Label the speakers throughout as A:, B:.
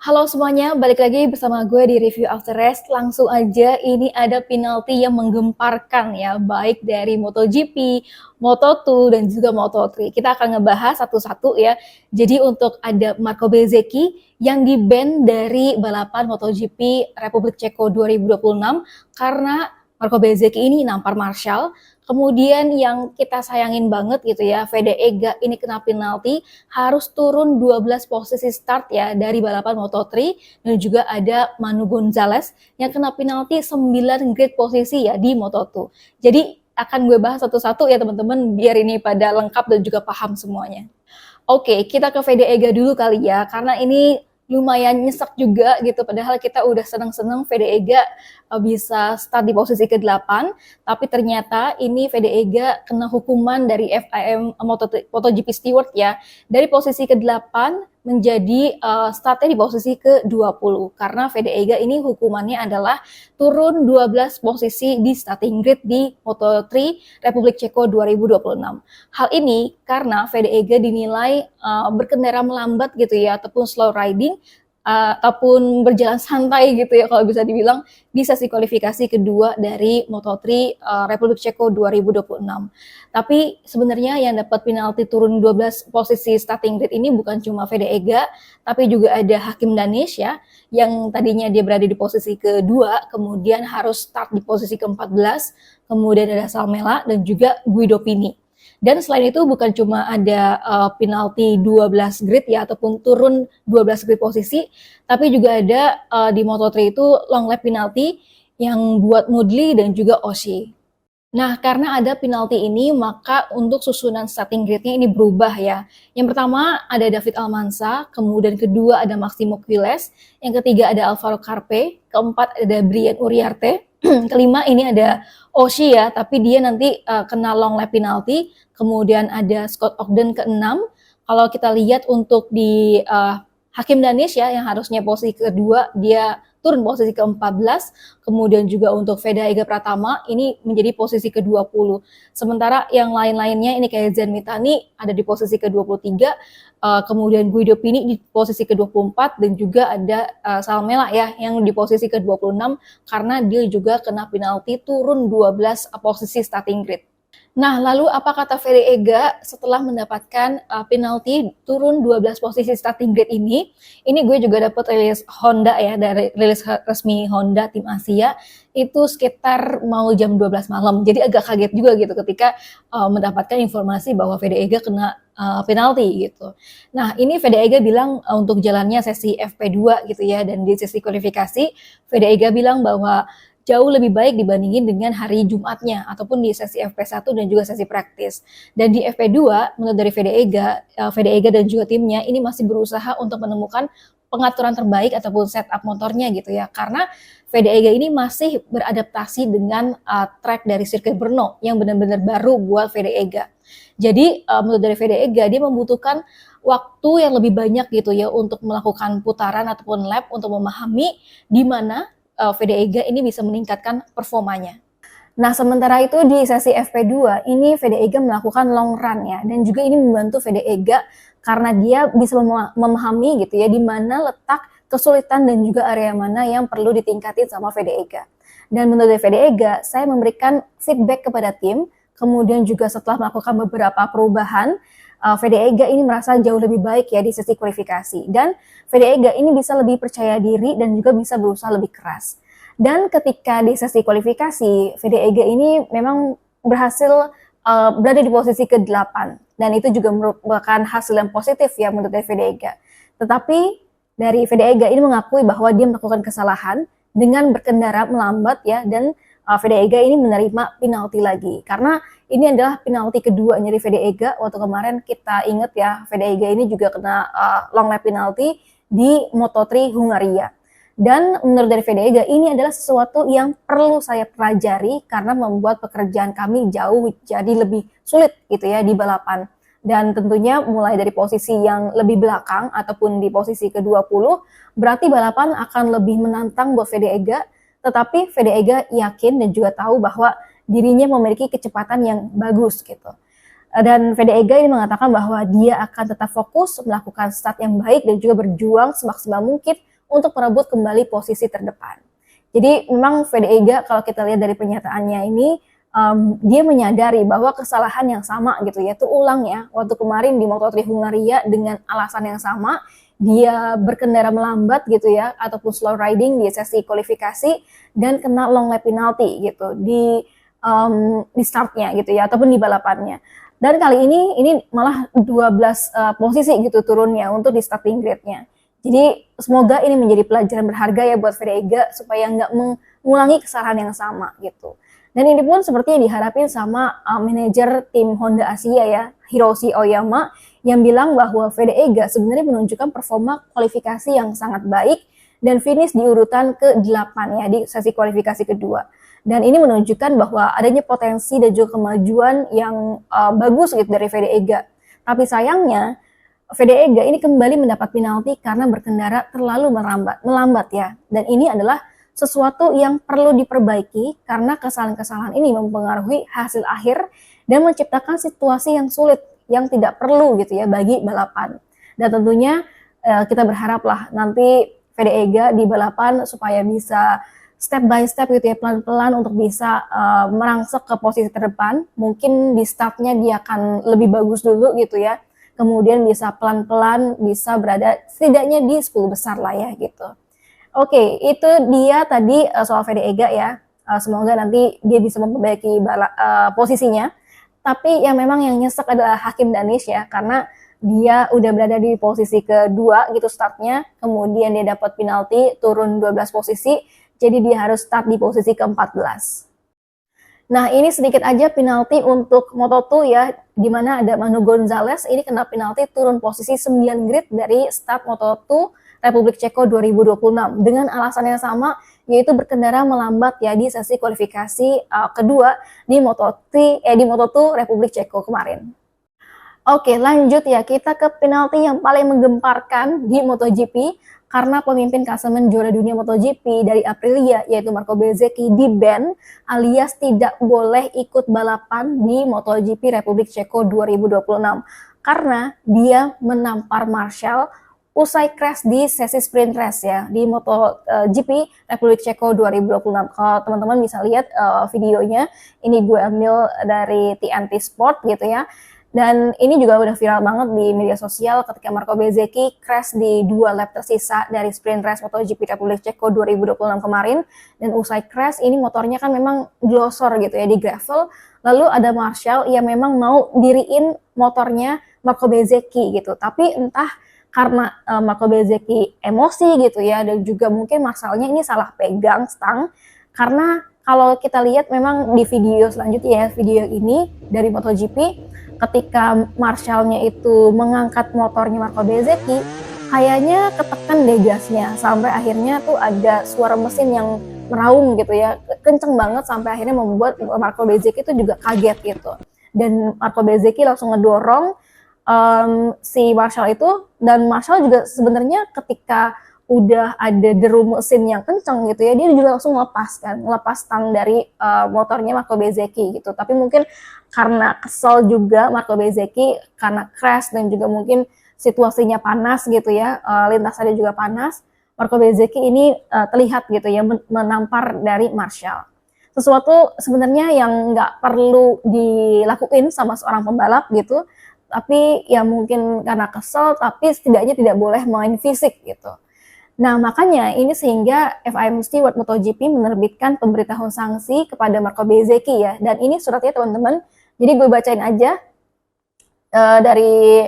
A: Halo semuanya, balik lagi bersama gue di Review After Race. Langsung aja, ini ada penalti yang menggemparkan ya, baik dari MotoGP, Moto2, dan juga Moto3. Kita akan ngebahas satu-satu ya. Jadi untuk ada Marco Bezzecchi yang di-ban dari balapan MotoGP Republik Ceko 2026 karena Marco Bezzecchi ini nampar Marshall. Kemudian yang kita sayangin banget gitu ya, Fede Ega ini kena penalti harus turun 12 posisi start ya dari balapan Moto3, dan juga ada Manu Gonzalez yang kena penalti 9 grid posisi ya di Moto2. Jadi akan gue bahas satu-satu ya teman-teman biar ini pada lengkap dan juga paham semuanya. Oke, kita ke Fede Ega dulu kali ya, karena ini lumayan nyesek juga gitu, padahal kita udah seneng-seneng Fede Ega bisa start di posisi ke-8, tapi ternyata ini Fede Ega kena hukuman dari FIM MotoGP Steward ya, dari posisi ke-8 menjadi startnya di posisi ke-20, karena Fede Ega ini hukumannya adalah turun 12 posisi di starting grid di Moto3 Republik Ceko 2026. Hal ini karena Fede Ega dinilai berkendara melambat gitu ya, ataupun slow riding, ataupun berjalan santai gitu ya kalau bisa dibilang di sesi kualifikasi kedua dari Moto3 Republik Ceko 2026. Tapi sebenarnya yang dapat penalti turun 12 posisi starting grid ini bukan cuma Fede Ega, tapi juga ada Hakim Danish ya, yang tadinya dia berada di posisi kedua, kemudian harus start di posisi ke-14, kemudian ada Salmela dan juga Guido Pini. Dan selain itu bukan cuma ada penalti 12 grid ya, ataupun turun 12 grid posisi, tapi juga ada di Moto3 itu long lap penalti yang buat Mudli dan juga Oshie. Nah, karena ada penalti ini, maka untuk susunan starting grid-nya ini berubah ya. Yang pertama ada David Almanza, kemudian kedua ada Maximo Quiles, yang ketiga ada Alvaro Carpe, keempat ada Brian Uriarte, kelima ini ada Oshie ya, tapi dia nanti kena long lap penalti. Kemudian ada Scott Ogden ke-6. Kalau kita lihat untuk di Hakim Danish ya, yang harusnya posisi kedua, dia turun posisi ke-14. Kemudian juga untuk Fede Ega Pratama ini menjadi posisi ke-20. Sementara yang lain-lainnya ini kayak Zen Mitani ada di posisi ke-23, kemudian Guido Pini di posisi ke-24, dan juga ada Salmela ya yang di posisi ke-26 karena dia juga kena penalti turun 12 posisi starting grid. Nah, lalu apa kata Fede Ega setelah mendapatkan penalti turun 12 posisi starting grid ini? Ini gue juga dapat rilis Honda ya, dari rilis resmi Honda tim Asia, itu sekitar mau jam 12 malam. Jadi agak kaget juga gitu ketika mendapatkan informasi bahwa Fede Ega kena penalti gitu. Nah, ini Fede Ega bilang untuk jalannya sesi FP2 gitu ya, dan di sesi kualifikasi Fede Ega bilang bahwa jauh lebih baik dibandingin dengan hari Jumatnya ataupun di sesi FP1 dan juga sesi praktis. Dan di FP2 menurut dari Fede Ega dan juga timnya ini masih berusaha untuk menemukan pengaturan terbaik ataupun setup motornya gitu ya. Karena Fede Ega ini masih beradaptasi dengan track dari sirkuit Brno yang benar-benar baru buat Fede Ega. Jadi menurut dari Fede Ega dia membutuhkan waktu yang lebih banyak gitu ya untuk melakukan putaran ataupun lap untuk memahami di mana Fede Ega ini bisa meningkatkan performanya. Nah, sementara itu di sesi FP2 ini Fede Ega melakukan long run ya, dan juga ini membantu Fede Ega karena dia bisa memahami gitu ya di mana letak kesulitan dan juga area mana yang perlu ditingkatin sama Fede Ega. Dan menurut Fede Ega, saya memberikan feedback kepada tim, kemudian juga setelah melakukan beberapa perubahan, Fede Ega ini merasa jauh lebih baik ya di sesi kualifikasi, dan Fede Ega ini bisa lebih percaya diri dan juga bisa berusaha lebih keras. Dan ketika di sesi kualifikasi, Fede Ega ini memang berhasil berada di posisi ke-8, dan itu juga merupakan hasil yang positif ya menurut Fede Ega. Tetapi dari Fede Ega ini mengakui bahwa dia melakukan kesalahan dengan berkendara melambat ya, dan Fede Ega ini menerima penalti lagi karena ini adalah penalti kedua dari Fede Ega. Waktu kemarin kita ingat ya, Fede Ega ini juga kena long lap penalti di Moto3 Hungaria. Dan menurut dari Fede Ega ini adalah sesuatu yang perlu saya pelajari karena membuat pekerjaan kami jauh jadi lebih sulit gitu ya di balapan. Dan tentunya mulai dari posisi yang lebih belakang ataupun di posisi ke-20 berarti balapan akan lebih menantang buat Fede Ega. Tetapi Fede Ega yakin dan juga tahu bahwa dirinya memiliki kecepatan yang bagus gitu. Dan Vega ini mengatakan bahwa dia akan tetap fokus melakukan start yang baik dan juga berjuang semaksimal mungkin untuk merebut kembali posisi terdepan. Jadi memang Vega kalau kita lihat dari pernyataannya ini, dia menyadari bahwa kesalahan yang sama gitu ya, terulang ya, waktu kemarin di Moto3 Hungaria dengan alasan yang sama, dia berkendara melambat gitu ya, ataupun slow riding di sesi kualifikasi dan kena long lap penalty gitu di startnya gitu ya, ataupun di balapannya. Dan kali ini malah 12 posisi gitu turunnya untuk di starting grid-nya. Jadi semoga ini menjadi pelajaran berharga ya buat Vega supaya nggak mengulangi kesalahan yang sama gitu. Dan ini pun seperti yang diharapin sama manajer tim Honda Asia ya, Hiroshi Oyama, yang bilang bahwa Vega sebenarnya menunjukkan performa kualifikasi yang sangat baik dan finish di urutan ke-8 ya di sesi kualifikasi kedua. Dan ini menunjukkan bahwa adanya potensi dan juga kemajuan yang bagus gitu dari Vega. Tapi sayangnya Vega ini kembali mendapat penalti karena berkendara terlalu melambat ya. Dan ini adalah sesuatu yang perlu diperbaiki karena kesalahan-kesalahan ini mempengaruhi hasil akhir dan menciptakan situasi yang sulit yang tidak perlu gitu ya bagi balapan. Dan tentunya kita berharaplah nanti Vega di balapan supaya bisa step by step gitu ya, pelan-pelan untuk bisa merangsek ke posisi terdepan. Mungkin di startnya dia akan lebih bagus dulu gitu ya, kemudian bisa pelan-pelan bisa berada setidaknya di 10 besar lah ya gitu. Oke, itu dia tadi soal Vega ya. Semoga nanti dia bisa memperbaiki posisinya. Tapi yang memang yang nyesek adalah Hakim Danish ya, karena dia udah berada di posisi kedua gitu startnya, kemudian dia dapat penalti turun 12 posisi, jadi dia harus start di posisi ke-14. Nah, ini sedikit aja penalti untuk Moto2 ya, di mana ada Manu Gonzalez, ini kena penalti turun posisi 9 grid dari start Moto2 Republik Ceko 2026 dengan alasan yang sama, yaitu berkendara melambat ya di sesi kualifikasi kedua di Moto2 Republik Ceko kemarin. Oke, lanjut ya, kita ke penalti yang paling menggemparkan di MotoGP karena pemimpin klasemen juara dunia MotoGP dari Aprilia yaitu Marco Bezzecchi di-ban alias tidak boleh ikut balapan di MotoGP Republik Ceko 2026 karena dia menampar Marshall usai crash di sesi sprint race ya di MotoGP Republik Ceko 2026. Kalau teman-teman bisa lihat videonya, ini gue ambil dari TNT Sport gitu ya. Dan ini juga udah viral banget di media sosial ketika Marco Bezzecchi crash di 2 lap tersisa dari sprint race MotoGP Republik Ceko 2026 kemarin. Dan usai crash ini motornya kan memang glosor gitu ya di gravel. Lalu ada Marshall yang memang mau diriin motornya Marco Bezzecchi gitu. Tapi entah karena Marco Bezzecchi emosi gitu ya, dan juga mungkin Marshallnya ini salah pegang stang. Karena kalau kita lihat memang di video selanjutnya ya, video ini dari MotoGP, ketika Marshallnya itu mengangkat motornya Marco Bezzecchi, kayaknya ketekan deh gasnya, sampai akhirnya tuh ada suara mesin yang meraung gitu ya, kenceng banget sampai akhirnya membuat Marco Bezzecchi itu juga kaget gitu. Dan Marco Bezzecchi langsung ngedorong si Marshall itu, dan Marshall juga sebenarnya ketika udah ada deru mesin yang kenceng gitu ya, dia juga langsung ngelepas tang dari motornya Marco Bezzecchi gitu. Tapi mungkin karena kesel juga Marco Bezzecchi karena crash dan juga mungkin situasinya panas gitu ya, lintasannya juga panas, Marco Bezzecchi ini terlihat gitu ya menampar dari Marshall. Sesuatu sebenarnya yang nggak perlu dilakuin sama seorang pembalap gitu, tapi ya mungkin karena kesel, tapi setidaknya tidak boleh main fisik gitu. Nah, makanya ini sehingga FIM Steward MotoGP menerbitkan pemberitahuan sanksi kepada Marco Bezzecchi ya. Dan ini suratnya teman-teman, jadi gue bacain aja. Dari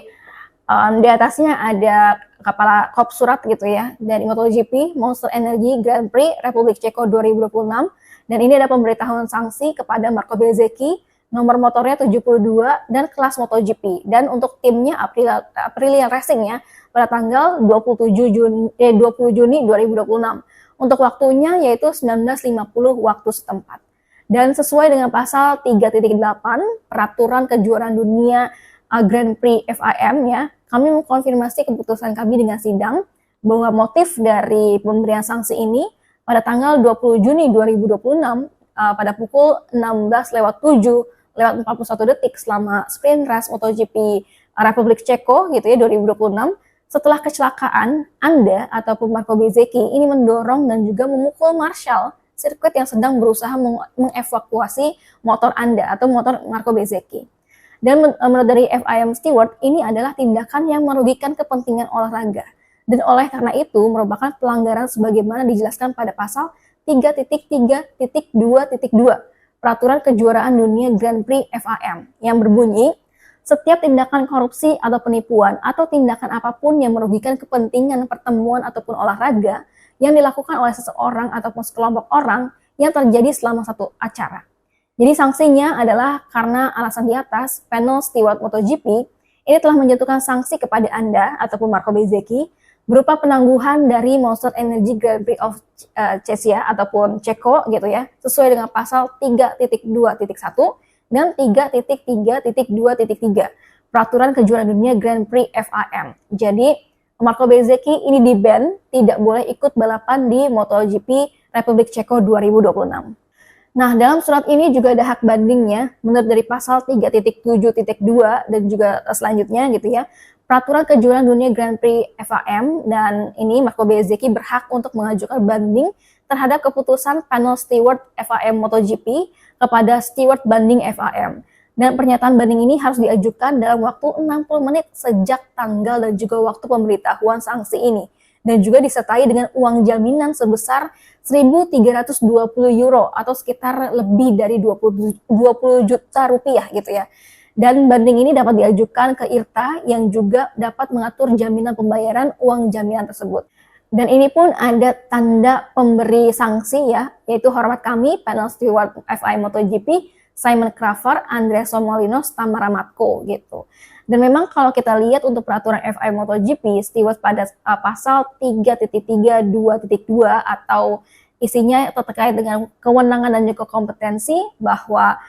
A: di atasnya ada kepala kop surat gitu ya, dari MotoGP Monster Energy Grand Prix Republik Ceko 2026. Dan ini ada pemberitahuan sanksi kepada Marco Bezzecchi, nomor motornya 72 dan kelas MotoGP. Dan untuk timnya Aprilia Racing ya, pada tanggal 20 Juni 2026. Untuk waktunya yaitu 19.50 waktu setempat. Dan sesuai dengan pasal 3.8 Peraturan Kejuaraan Dunia Grand Prix FIM ya, kami mengkonfirmasi keputusan kami dengan sidang bahwa motif dari pemberian sanksi ini pada tanggal 20 Juni 2026 pada pukul 16:07 lewat 41 detik selama sprint race MotoGP Republik Ceko gitu ya 2026, setelah kecelakaan, Anda ataupun Marco Bezzecchi ini mendorong dan juga memukul Marshall, sirkuit yang sedang berusaha mengevakuasi motor Anda atau motor Marco Bezzecchi. Dan menurut dari FIM Stewart, ini adalah tindakan yang merugikan kepentingan olahraga. Dan oleh karena itu merupakan pelanggaran sebagaimana dijelaskan pada pasal 3.3.2.2 Peraturan Kejuaraan Dunia Grand Prix FIM yang berbunyi, setiap tindakan korupsi atau penipuan atau tindakan apapun yang merugikan kepentingan pertemuan ataupun olahraga yang dilakukan oleh seseorang ataupun sekelompok orang yang terjadi selama satu acara. Jadi sanksinya adalah karena alasan di atas, panel steward MotoGP ini telah menjatuhkan sanksi kepada Anda ataupun Marco Bezzecchi berupa penangguhan dari Monster Energy Grand Prix of Czechia ataupun Ceko gitu ya, sesuai dengan pasal 3.2.1 dan 3.3.2.3 Peraturan Kejuaraan Dunia Grand Prix FIM. Jadi Marco Bezzecchi ini di-ban, tidak boleh ikut balapan di MotoGP Republik Ceko 2026. Nah, dalam surat ini juga ada hak bandingnya menurut dari pasal 3.7.2 dan juga selanjutnya gitu ya. Peraturan Kejuaraan Dunia Grand Prix FIM, dan ini Marco Bezzecchi berhak untuk mengajukan banding terhadap keputusan panel steward FIM MotoGP kepada steward banding FIM. Dan pernyataan banding ini harus diajukan dalam waktu 60 menit sejak tanggal dan juga waktu pemberitahuan sanksi ini. Dan juga disertai dengan uang jaminan sebesar 1.320 euro atau sekitar lebih dari 20 juta rupiah gitu ya. Dan banding ini dapat diajukan ke IRTA yang juga dapat mengatur jaminan pembayaran uang jaminan tersebut. Dan ini pun ada tanda pemberi sanksi ya, yaitu hormat kami, panel steward FIM MotoGP, Simon Craver, Andrea Somolinos, Tamara Matko gitu. Dan memang kalau kita lihat untuk peraturan FIM MotoGP, steward pada pasal 3.3.2.2 atau isinya terkait dengan kewenangan dan juga kompetensi bahwa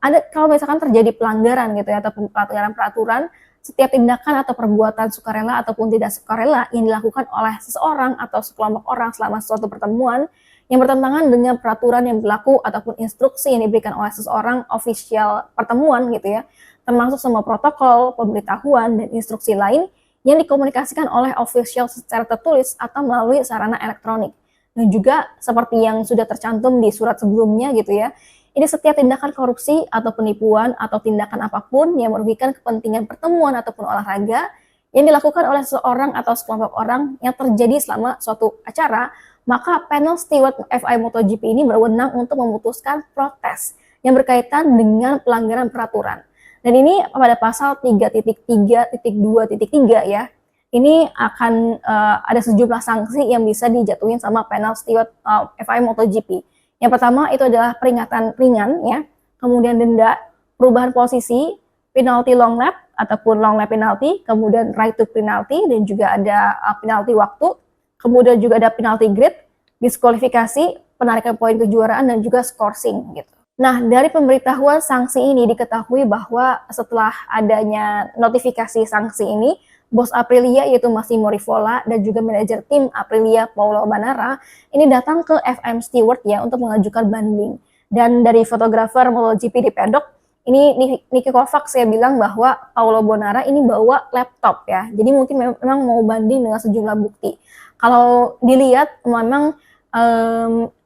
A: ada kalau misalkan terjadi pelanggaran gitu ya atau pelanggaran peraturan, setiap tindakan atau perbuatan sukarela ataupun tidak sukarela yang dilakukan oleh seseorang atau sekelompok orang selama suatu pertemuan yang bertentangan dengan peraturan yang berlaku ataupun instruksi yang diberikan oleh seseorang official pertemuan gitu ya, termasuk semua protokol, pemberitahuan, dan instruksi lain yang dikomunikasikan oleh official secara tertulis atau melalui sarana elektronik. Dan juga seperti yang sudah tercantum di surat sebelumnya gitu ya, ini setiap tindakan korupsi atau penipuan atau tindakan apapun yang merugikan kepentingan pertemuan ataupun olahraga yang dilakukan oleh seseorang atau sekelompok orang yang terjadi selama suatu acara, maka panel steward FIM MotoGP ini berwenang untuk memutuskan protes yang berkaitan dengan pelanggaran peraturan. Dan ini pada pasal 3.3.2.3 ya, ini akan ada sejumlah sanksi yang bisa dijatuhin sama panel steward FIM MotoGP. Yang pertama itu adalah peringatan ringan ya, kemudian denda, perubahan posisi, penalti long lap ataupun long lap penalty, kemudian right to penalty dan juga ada penalti waktu, kemudian juga ada penalti grid, diskualifikasi, penarikan poin kejuaraan dan juga scoring gitu. Nah, dari pemberitahuan sanksi ini diketahui bahwa setelah adanya notifikasi sanksi ini, bos Aprilia yaitu Massimo Rivola dan juga manajer tim Aprilia Paolo Banara ini datang ke FIM Steward ya untuk mengajukan banding. Dan dari fotografer MotoGP di pedok, ini Niki Kovac saya bilang bahwa Paolo Banara ini bawa laptop ya. Jadi mungkin memang mau banding dengan sejumlah bukti. Kalau dilihat memang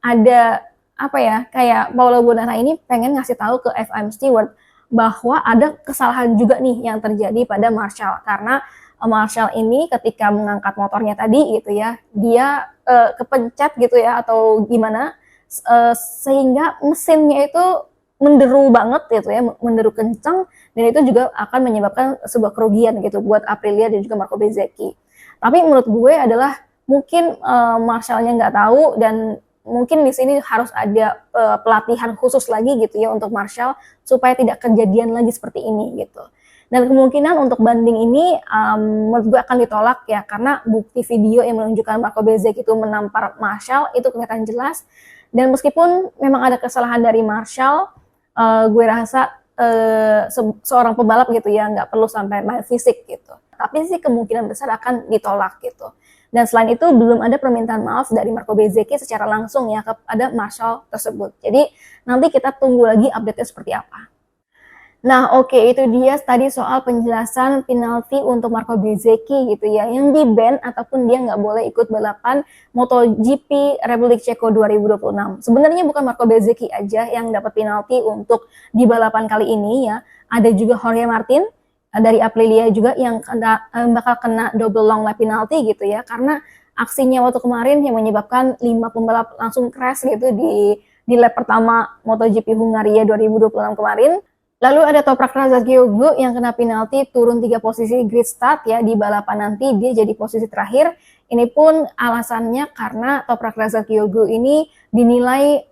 A: ada apa ya, kayak Paolo Banara ini pengen ngasih tahu ke FIM Steward bahwa ada kesalahan juga nih yang terjadi pada Marshall, karena Marshall ini ketika mengangkat motornya tadi gitu ya, dia kepencet gitu ya atau gimana sehingga mesinnya itu menderu banget gitu ya, menderu kencang, dan itu juga akan menyebabkan sebuah kerugian gitu buat Aprilia dan juga Marco Bezzecchi. Tapi menurut gue adalah mungkin Marshallnya nggak tahu, dan mungkin di sini harus ada pelatihan khusus lagi gitu ya untuk Marshall supaya tidak kejadian lagi seperti ini gitu. Dan kemungkinan untuk banding ini menurut gue akan ditolak ya, karena bukti video yang menunjukkan Marco Bezzecchi itu menampar Marshall itu kelihatan jelas. Dan meskipun memang ada kesalahan dari Marshall, gue rasa seorang pembalap gitu ya nggak perlu sampai main fisik gitu. Tapi sih kemungkinan besar akan ditolak gitu. Dan selain itu belum ada permintaan maaf dari Marco Bezzecchi secara langsung ya kepada Marshall tersebut. Jadi nanti kita tunggu lagi update-nya seperti apa. Nah, oke, itu dia tadi soal penjelasan penalti untuk Marco Bezzecchi gitu ya, yang di-ban ataupun dia nggak boleh ikut balapan MotoGP Republik Ceko 2026. Sebenarnya bukan Marco Bezzecchi aja yang dapat penalti untuk di balapan kali ini ya, ada juga Jorge Martin dari Aprilia juga yang bakal kena double long lap penalti gitu ya, karena aksinya waktu kemarin yang menyebabkan 5 pembalap langsung crash gitu di lap pertama MotoGP Hungaria 2026 kemarin. Lalu ada Toprak Razgatlioglu yang kena penalti turun 3 posisi grid start ya di balapan nanti, dia jadi posisi terakhir. Ini pun alasannya karena Toprak Razgatlioglu ini dinilai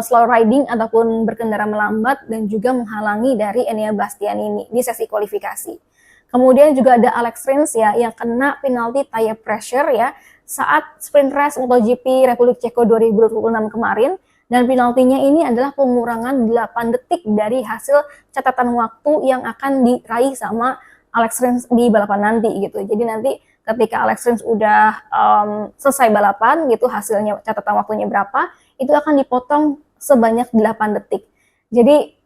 A: slow riding ataupun berkendara melambat dan juga menghalangi dari Enea Bastianini di sesi kualifikasi. Kemudian juga ada Alex Rins ya yang kena penalti tire pressure ya saat sprint race MotoGP Republik Ceko 2026 kemarin. Dan penaltinya ini adalah pengurangan 8 detik dari hasil catatan waktu yang akan diraih sama Alex Rins di balapan nanti gitu. Jadi nanti ketika Alex Rins udah selesai balapan gitu, hasilnya catatan waktunya berapa, itu akan dipotong sebanyak 8 detik. Jadi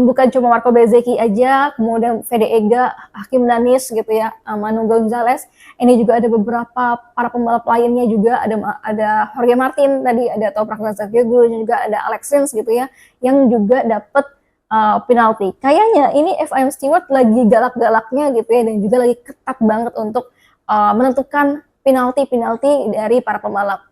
A: bukan cuma Marco Bezzecchi aja, kemudian Fede Ega, Hakim Danis gitu ya, Manu Gonzalez. Ini juga ada beberapa para pembalap lainnya juga, ada Jorge Martin tadi, ada Toprak Razgatlioglu, juga ada Alex Rins gitu ya, yang juga dapat penalti. Kayaknya ini FIM Stewart lagi galak-galaknya gitu ya, dan juga lagi ketat banget untuk menentukan penalti-penalti dari para pembalap.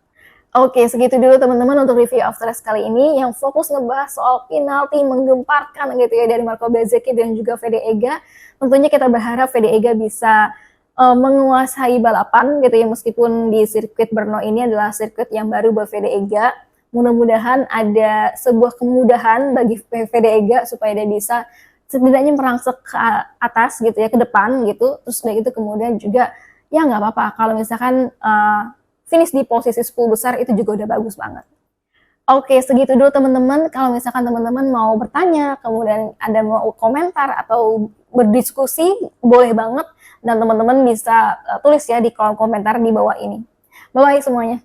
A: Oke, segitu dulu teman-teman untuk review After Race kali ini yang fokus ngebahas soal penalti menggemparkan gitu ya dari Marco Bezzecchi dan juga Fede Ega. Tentunya kita berharap Fede Ega bisa menguasai balapan gitu ya, meskipun di sirkuit Brno ini adalah sirkuit yang baru buat Fede Ega. Mudah-mudahan ada sebuah kemudahan bagi Fede Ega supaya dia bisa setidaknya merangsek ke atas gitu ya, ke depan gitu. Terus dari itu kemudian juga ya nggak apa-apa kalau misalkan finish di posisi 10 besar itu juga udah bagus banget. Oke, segitu dulu teman-teman. Kalau misalkan teman-teman mau bertanya, kemudian ada mau komentar atau berdiskusi, boleh banget. Dan teman-teman bisa tulis ya di kolom komentar di bawah ini. Bye-bye semuanya.